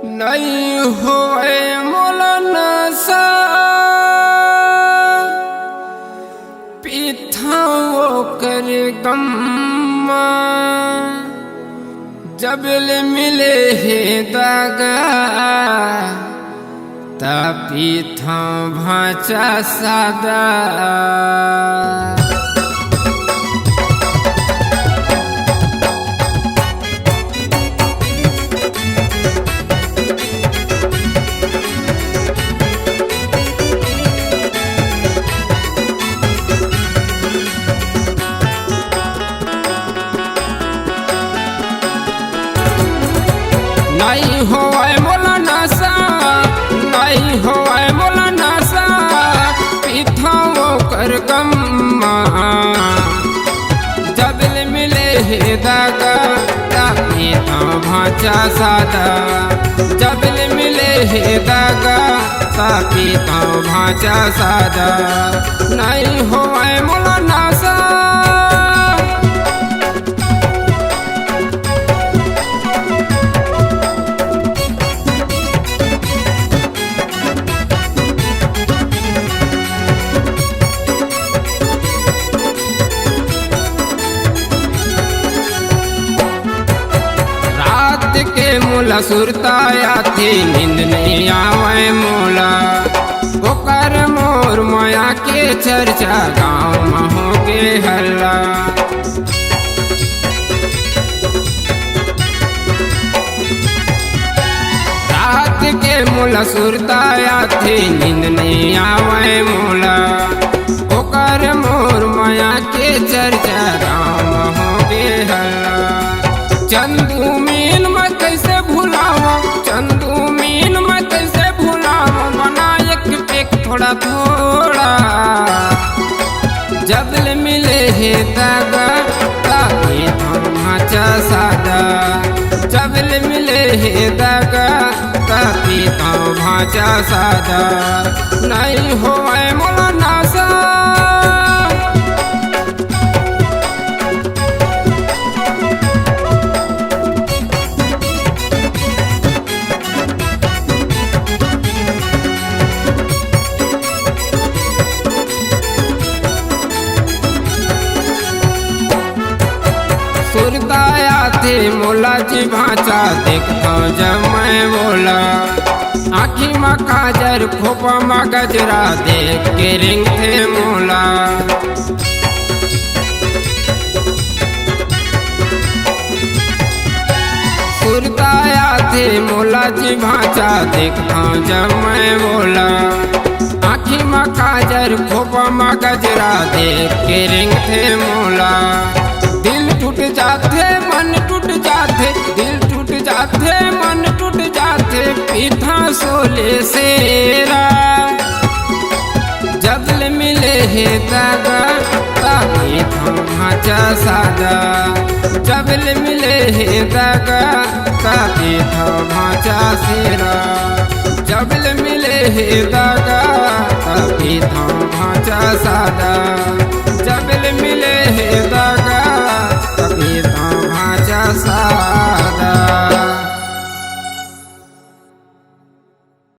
नहीं होए मोलना सा पीठाओ कर गम्मा जबल मिले है दागा ता पीठा भाचा सादा। नहीं होए मोलना सा, नहीं होए मोलना सा पीठाओ कर गम्मा जबल मिले है दागा ता पीठा भाचा सादा। जबल मिले है दागा ता पीठा भाचा सादा। नहीं होए मोलना सा के मोला सुरताया थी नींद नहीं आवे मोला ओकर मोर माया के चर्चा गाँव में हो के हल्ला। रात के मोला सुरताया थी नींद नहीं आवे मोला ओकर मोर माया के चर्चा गाँव में हो के हल्ला। चंदू मीन में कैसे भुलावा, चंदू मीन में कैसे भुलावा बना एक पेक थोड़ा थोड़ा जबल मिले है दागा ताकि भाचा सादा। जबल मिले है दागा ताकि भाचा सादा। नहीं होए मोलना सा सुरताया थे मोला जी भाचा देखता जब मैं बोला आँखी में काजर खोपा में गजरा देख के रिंग थे मोला। सुरताया थे मोला जी भाचा देखता जब मैं बोला आँखी में काजर खोपा में गजरा देख के रिंग थे मोला। दिल टूट जाते मन टूट जाते, दिल टूट जाते मन टूट जाते पीठा सोले सेरा जबल मिले है दागा ताकि भाचा सादा। जबल मिले है दागा ताकि भाचा सेरा। जबल मिले है दागा ताकि भाचा सादा।